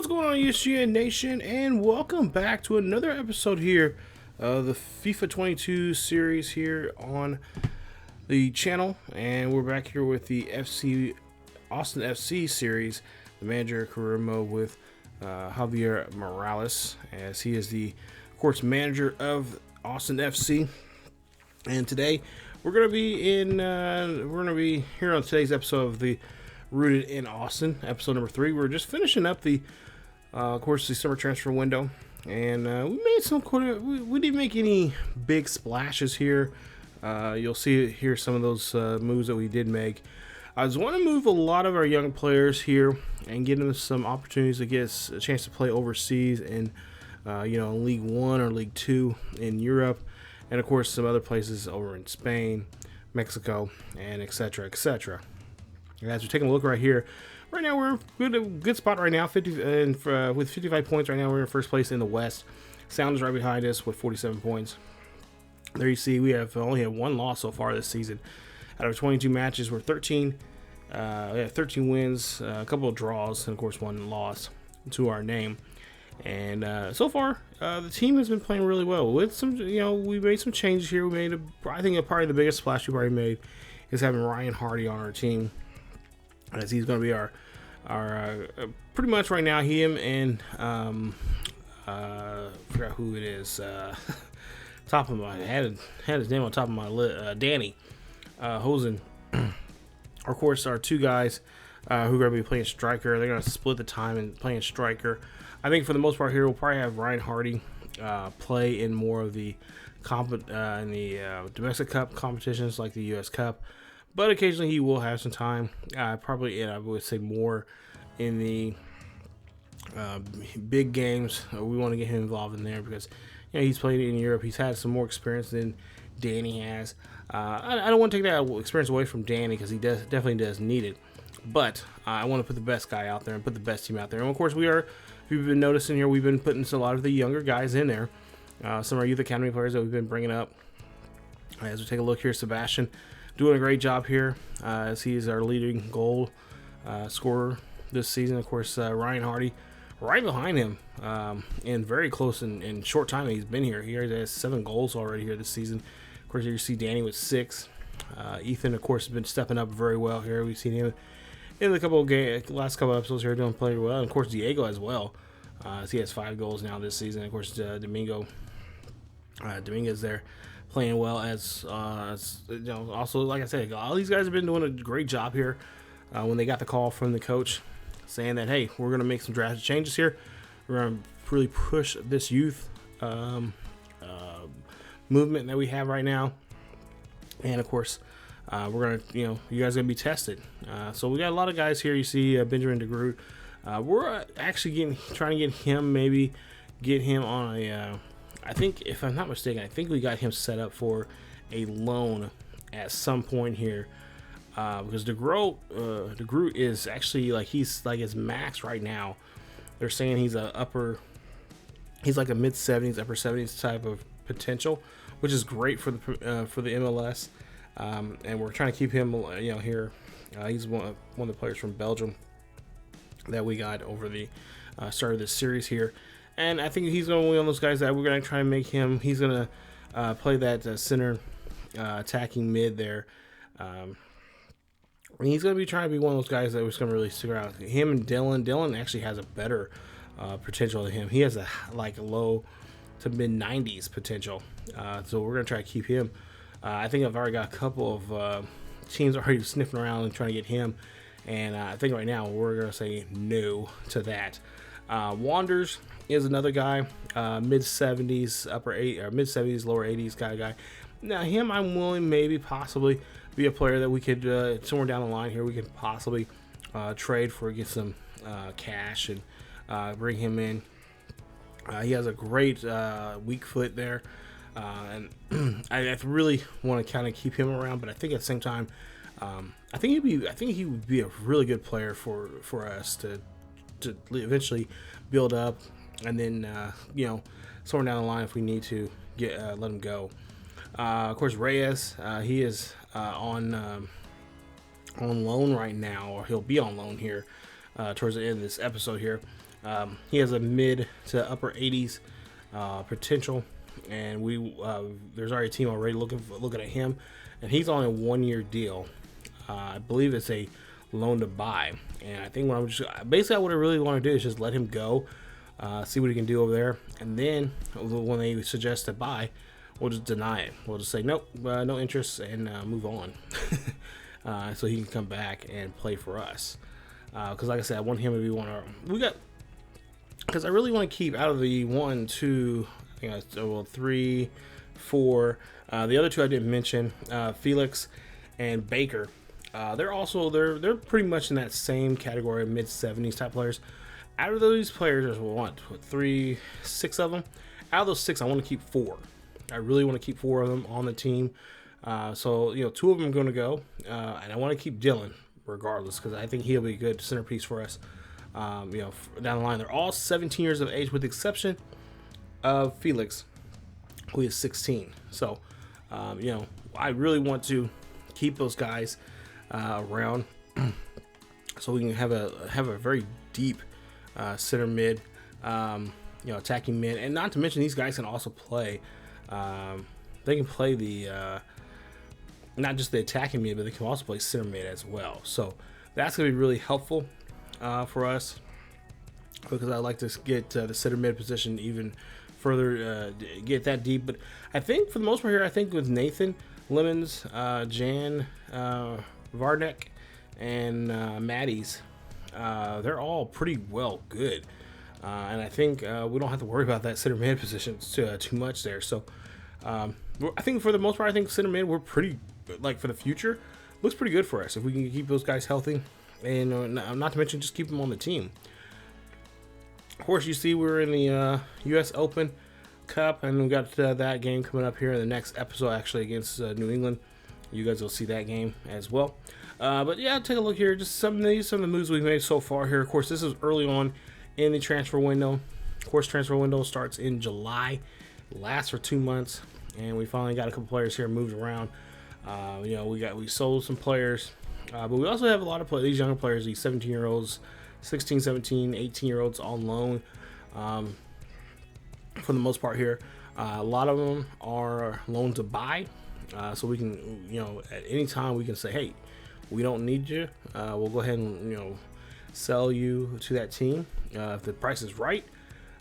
What's going on, ESGNation, and welcome back to another episode here of the FIFA 22 series here on the channel. And we're back here with the Austin FC series, the manager career mode with Javier Morales, as he is the, of course, manager of Austin FC. And today we're gonna be here on today's episode of the Rooted in Austin, episode number 3. We're just finishing up the, of course, the summer transfer window, and we made some. We didn't make any big splashes here. You'll see here some of those moves that we did make. I just want to move a lot of our young players here and give them some opportunities to get a chance to play overseas in, League 1 or League 2 in Europe, and of course some other places over in Spain, Mexico, and etc. etc. As we're taking a look right here, right now we're in a good spot right now, with 55 points right now. We're in first place in the West. Sound is right behind us with 47 points. There you see we have only had one loss so far this season. Out of 22 matches, we're 13. We have 13 wins, a couple of draws, and of course one loss to our name. And so far, the team has been playing really well. With some, we made some changes here. We made, I think, probably the biggest splash we've already made is having Ryan Hardy on our team, as he's going to be our pretty much right now, him and forgot who it is, top of my had his name on top of my list, Danny Hosen, of course, are two guys who are going to be playing striker. They're going to split the time and playing striker. I think for the most part here we'll probably have Ryan Hardy play in more of the domestic cup competitions like the US Cup. But occasionally he will have some time, probably, I would say, more in the big games. We want to get him involved in there because, he's played in Europe. He's had some more experience than Danny has. I don't want to take that experience away from Danny because he definitely does need it. But I want to put the best guy out there and put the best team out there. And of course, if you've been noticing here, we've been putting a lot of the younger guys in there. Some of our youth academy players that we've been bringing up. As we take a look here, Sebastian doing a great job here, as he is our leading goal scorer this season. Of course, Ryan Hardy right behind him, and very close in short time that he's been here. He already has 7 goals already here this season. Of course, you see Danny with 6. Ethan, of course, has been stepping up very well here. We've seen him in the last couple episodes here doing pretty well. And of course, Diego as well, as he has 5 goals now this season. Of course, Dominguez there, playing well as also, like I said, all these guys have been doing a great job here. When they got the call from the coach saying that, hey, we're going to make some drastic changes here, we're going to really push this youth movement that we have right now, and of course we're going to, you guys are going to be tested. So we got a lot of guys here. You see Benjamin de Groot. We're actually trying to get him on a I think, if I'm not mistaken, I think we got him set up for a loan at some point here, because De Groot is actually he's his max right now. They're saying he's like a mid-70s, upper 70s type of potential, which is great for the MLS, and we're trying to keep him here. He's one of the players from Belgium that we got over the start of this series here. And I think he's going to be one of those guys that we're going to try and make him. He's going to play that center attacking mid there. And he's going to be trying to be one of those guys that was going to really stick around. Him and Dylan. Dylan actually has a better potential than him. He has a low to mid 90s potential. So we're going to try to keep him. I think I've already got a couple of teams already sniffing around and trying to get him. And I think right now we're going to say no to that. Wanders is another guy, mid 70s, mid 70s, lower 80s kind of guy. Now him, I'm willing maybe possibly be a player that we could somewhere down the line here we could possibly trade for, get some cash and bring him in. He has a great weak foot there, and I really want to kind of keep him around. But I think at the same time, I think he would be a really good player for us to eventually build up, and then somewhere down the line if we need to let him go. Of course, Reyes, he is on loan right now, or he'll be on loan here towards the end of this episode here. He has a mid to upper 80s potential, and there's already a team already looking at him, and he's on a 1-year deal. I believe it's a loan to buy, and I think what I really want to do is just let him go, see what he can do over there, and then when they suggest to buy, we'll just deny it. We'll just say nope, no interest, and move on. So he can come back and play for us. Because like I said, I want him to be because I really want to keep out of the 1, 2, 3, 4. The other 2 I didn't mention, Felix and Baker. They're pretty much in that same category of mid-70s type players. Out of those players, there's 6 of them. Out of those 6, I want to keep 4. I really want to keep 4 of them on the team. So 2 of them are going to go, and I want to keep Dylan regardless, because I think he'll be a good centerpiece for us. Down the line, they're all 17 years of age, with the exception of Felix, who is 16. So, I really want to keep those guys around, so we can have a very deep center mid, attacking mid, and not to mention these guys can also play. They can play the not just the attacking mid, but they can also play center mid as well. So that's going to be really helpful for us, because I like to get the center mid position even further, get that deep. But I think for the most part here, I think with Nathan, Lemons, Jan, Varnek, and Maddie's, they're all pretty well good. And I think we don't have to worry about that center mid position too much there. So I think for the most part, I think center mid, we're pretty, for the future, looks pretty good for us if we can keep those guys healthy, and not to mention just keep them on the team. Of course, you see we're in the U.S. Open Cup, and we got that game coming up here in the next episode, actually, against New England. You guys will see that game as well. But yeah, take a look here. Just some of the moves we've made so far here. Of course, this is early on in the transfer window. Of course, transfer window starts in July, lasts for 2 months, and we finally got a couple players here moved around. We sold some players, but we also have a lot of these younger players, these 17-year-olds, 16, 17, 18-year-olds on loan. For the most part here, a lot of them are loan to buy, so we can, at any time we can say, hey, we don't need you. We'll go ahead and sell you to that team if the price is right.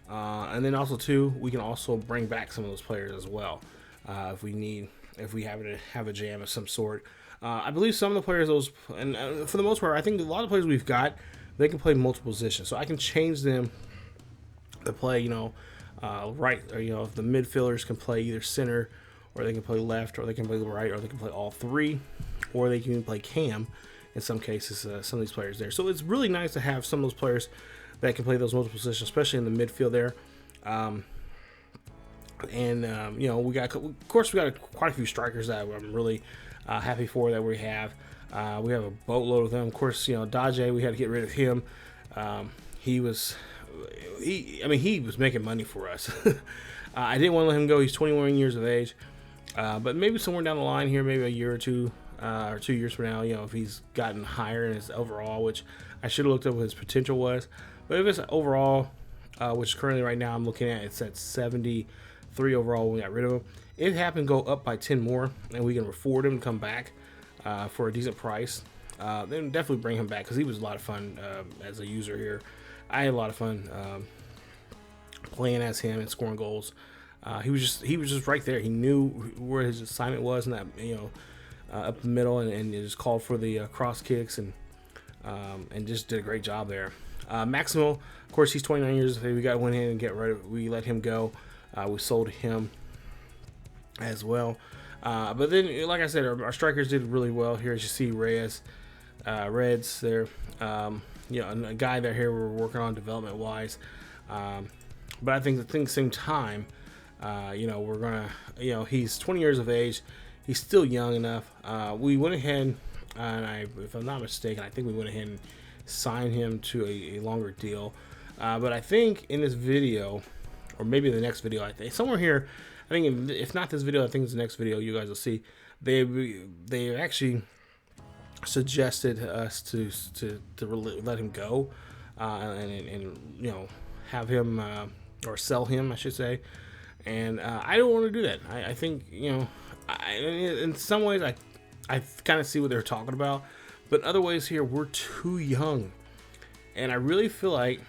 And then also too, we can also bring back some of those players as well if we happen to have a jam of some sort. I believe some of the players, and for the most part, I think a lot of players we've got, they can play multiple positions, so I can change them to play, right, or if the midfielders can play either center, or they can play left, or they can play right, or they can play all 3, or they can play cam. In some cases, some of these players there. So it's really nice to have some of those players that can play those multiple positions, especially in the midfield there. We got quite a few strikers that I'm really happy for that we have. We have a boatload of them. Of course, Dajé, we had to get rid of him. He was making money for us. I didn't want to let him go. He's 21 years of age. But maybe somewhere down the line here, maybe a year or 2, or 2 years from now, if he's gotten higher in his overall, which I should have looked up what his potential was. But if it's overall, which currently right now I'm looking at, it's at 73 overall when we got rid of him. If it happened to go up by 10 more, and we can afford him to come back for a decent price, then definitely bring him back, because he was a lot of fun as a user here. I had a lot of fun playing as him and scoring goals. He was just right there. He knew where his assignment was, and that up the middle, and just called for the cross kicks, and just did a great job there. Maximo, of course, he's 29 years of age. We got to went in and we let him go. We sold him as well. But then, like I said, our strikers did really well here. As you see, Reds there. A guy there here we're working on development wise. But I think at the same time, we're gonna, he's 20 years of age. He's still young enough. We went ahead, and if I'm not mistaken, I think we went ahead and signed him to a longer deal. But I think in this video, or maybe the next video, I think somewhere here, I think if not this video, I think it's the next video you guys will see. They actually suggested us to let him go. and you know, have him or sell him, I should say. And I don't want to do that. I think, you know, in some ways I kind of see what they're talking about, but in other ways here we're too young, and I really feel like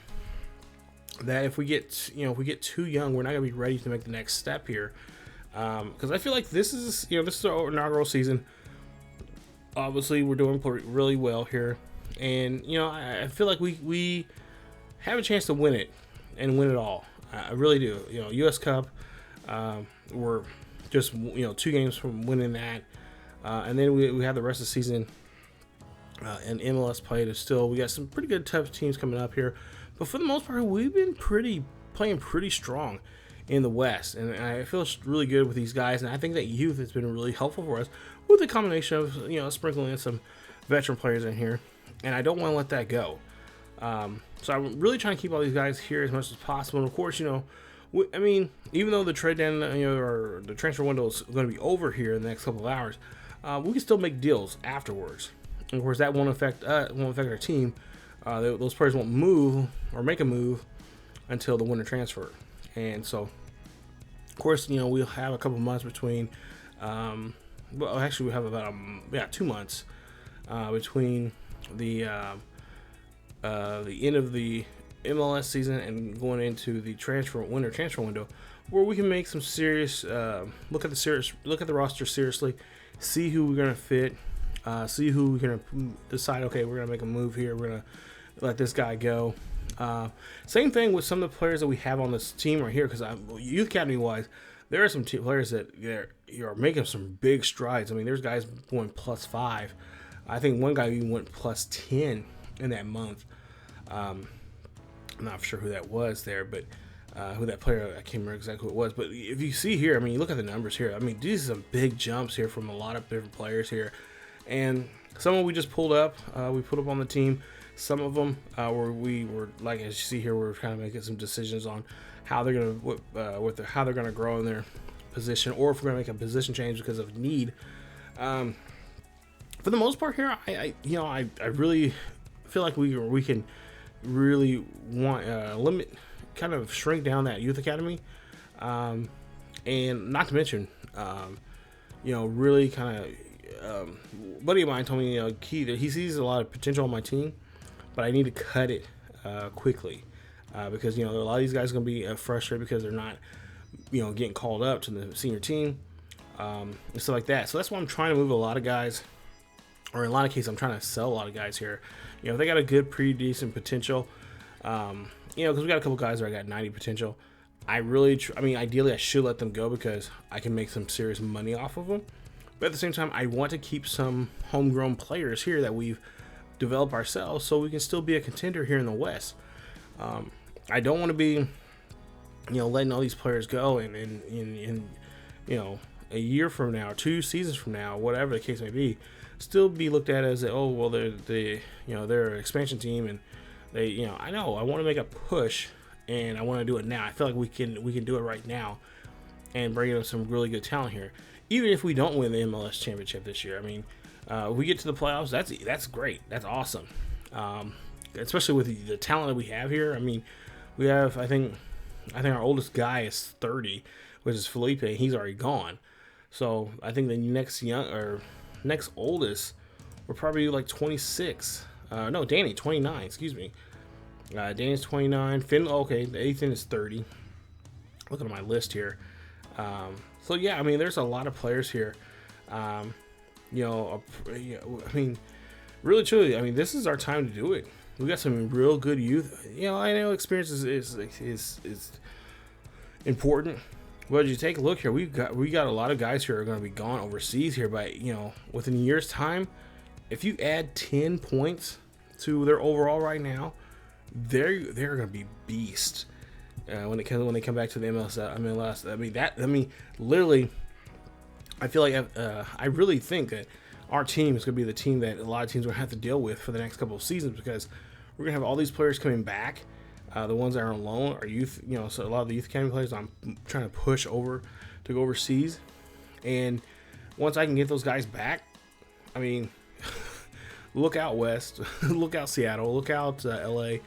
that if we get too young, we're not going to be ready to make the next step here. Because I feel like this is our inaugural season. Obviously, we're doing really well here, and you know, I feel like we have a chance to win it and win it all. I really do. You know, U.S. Cup, we're just 2 games from winning that, and then we have the rest of the season and MLS play to still. We got some pretty good tough teams coming up here, but for the most part, we've been playing pretty strong in the West, and I feel really good with these guys, and I think that youth has been really helpful for us with a combination of sprinkling in some veteran players in here, and I don't want to let that go. So I'm really trying to keep all these guys here as much as possible, and of course, I mean, even though the trade deadline, or the transfer window is going to be over here in the next couple of hours, we can still make deals afterwards. And of course, that won't affect our team. Those players won't move or make a move until the winter transfer, and so. Of course, we'll have a couple months between. Well, actually, we have about 2 months between the end of the MLS season and going into the winter transfer window, where we can make some serious look at the roster seriously, see who we're gonna fit, see who we're gonna decide. Okay, we're gonna make a move here. We're gonna let this guy go. Same thing with some of the players that we have on this team right here, because youth academy wise, there are some players that are making some big strides. I mean, there's guys going +5. I think one guy even went +10 in that month. I'm not sure who that was there, but who that player, I can't remember exactly who it was. But if you see here, I mean, you look at the numbers here. I mean, these are some big jumps here from a lot of different players here, and some of them we just pulled up. We put up on the team. Some of them where we were, like as you see here, we're kind of making some decisions on how they're gonna how they're gonna grow in their position, or if we're gonna make a position change because of need. For the most part here, I really feel like we can really limit, kind of shrink down that youth academy, and not to mention, really kind of. Buddy of mine told me, key that he sees a lot of potential on my team, but I need to cut it quickly because a lot of these guys are going to be frustrated because they're not getting called up to the senior team and stuff like that. So that's why I'm trying to move a lot of guys, or in a lot of cases I'm trying to sell a lot of guys here. If they got a good, pretty decent potential, because we got a couple guys that I got 90 potential. Ideally I should let them go because I can make some serious money off of them. But at the same time, I want to keep some homegrown players here that we've developed ourselves, so we can still be a contender here in the West. I don't want to be, letting all these players go, and a year from now, 2 seasons from now, whatever the case may be, still be looked at as they're an expansion team, and they, I want to make a push, and I want to do it now. I feel like we can do it right now, and bring in some really good talent here. Even if we don't win the MLS championship this year, I mean, we get to the playoffs. That's great. That's awesome. Especially with the talent that we have here. I mean, we have. I think our oldest guy is 30, which is Felipe. He's already gone. So I think the next oldest, we're probably like 26. No, Danny, 29. Excuse me. Danny's 29. Finn. Okay, the Ethan is 30. Looking at my list here. So yeah, I mean, there's a lot of players here. Really, truly, I mean, this is our time to do it. We got some real good youth. I know experience is important, but you take a look here. We got a lot of guys here who are going to be gone overseas here by within a year's time. If you add 10 points to their overall right now, they're going to be beasts. When they come back to the MLS, literally, I feel like I really think that our team is going to be the team that a lot of teams are going to have to deal with for the next couple of seasons, because we're going to have all these players coming back. The ones that are on loan are youth, so a lot of the youth academy players I'm trying to push over to go overseas. And once I can get those guys back, look out West, look out Seattle, look out LA,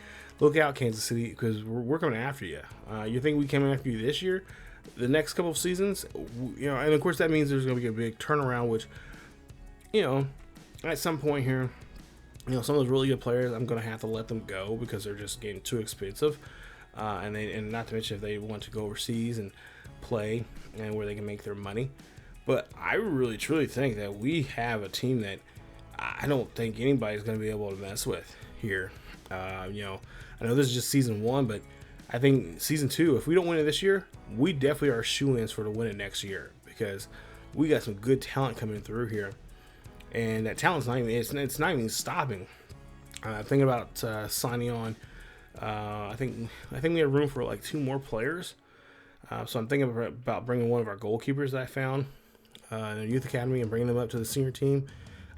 look out, Kansas City, because we're coming after you. You think we came after you this year? The next couple of seasons, you know, and of course that means there's going to be a big turnaround, which, you know, at some point here, you know, some of those really good players, I'm going to have to let them go because they're just getting too expensive. And not to mention if they want to go overseas and play and where they can make their money. But I really, truly think that we have a team that I don't think anybody's going to be able to mess with here. You know, I know this is just season 1, but I think season 2, if we don't win it this year, we definitely are shoo-ins for to win it next year because we got some good talent coming through here. And that talent's not even, it's not even stopping. Thinking about signing on, I think we have room for like 2 more players. So I'm thinking about bringing one of our goalkeepers that I found in the youth academy and bringing them up to the senior team.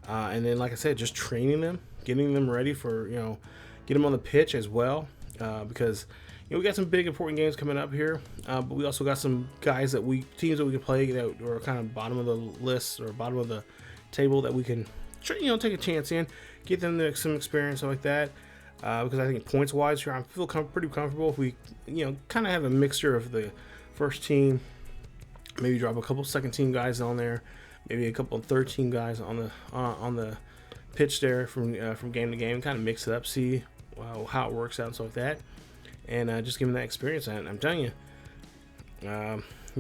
And then, like I said, just training them, getting them ready for, you know, get them on the pitch as well. Because, you know, we got some big important games coming up here. But we also got some guys teams that we can play that are kind of bottom of the list or bottom of the table that we can, you know, take a chance in, get them some experience like that. Because I think points wise here, I feel pretty comfortable if we, you know, kind of have a mixture of the first team, maybe drop a couple second team guys on there, maybe a couple of third team guys on the pitch there from game to game, kind of mix it up, see how it works out and stuff like that, and just give them that experience. And I'm telling you, you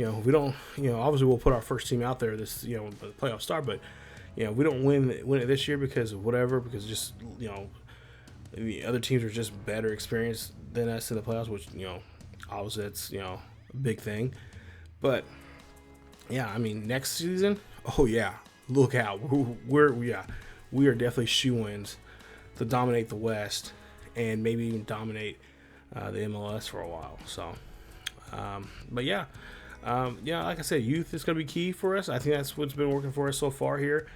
know, if we don't, you know, obviously we'll put our first team out there this, you know, the playoff start, but you know, if we don't win it this year because of whatever, because just, you know, the other teams are just better experienced than us in the playoffs, which, you know, obviously that's, you know, a big thing. But yeah, I mean, next season, oh yeah, look out, we are definitely shoo-ins to dominate the West and maybe even dominate the MLS for a while. So, but yeah. Like I said, youth is going to be key for us. I think that's what's been working for us so far here.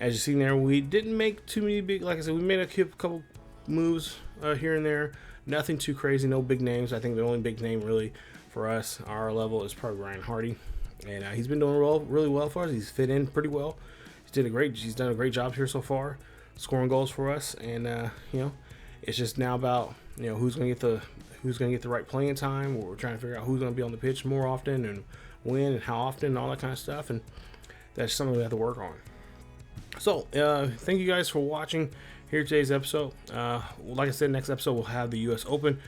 As you see there, we didn't make too many big, like I said, we made a couple moves here and there. Nothing too crazy, no big names. I think the only big name really for us, our level, is probably Ryan Hardy. And he's been doing really well for us. He's fit in pretty well. He's done a great job here so far, scoring goals for us. And, you know, it's just now about, you know, who's going to get the right playing time. We're trying to figure out who's going to be on the pitch more often and when and how often and all that kind of stuff. And that's something we have to work on. So, thank you guys for watching here today's episode. Like I said, next episode we'll have the U.S. Open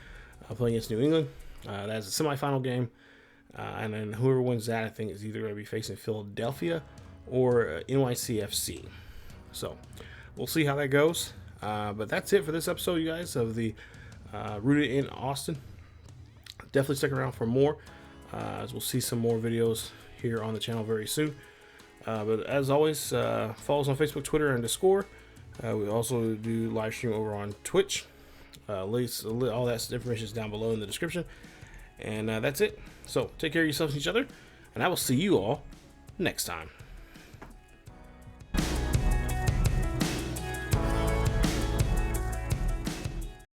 playing against New England. That's a semifinal game. And then whoever wins that, I think, is either going to be facing Philadelphia or NYCFC. So, we'll see how that goes. But that's it for this episode, you guys, of the Rooted in Austin. Definitely stick around for more, as we'll see some more videos here on the channel very soon. But as always, follow us on Facebook, Twitter, and Discord. We also do live stream over on Twitch. All that information is down below in the description. And that's it. So take care of yourselves and each other, and I will see you all next time.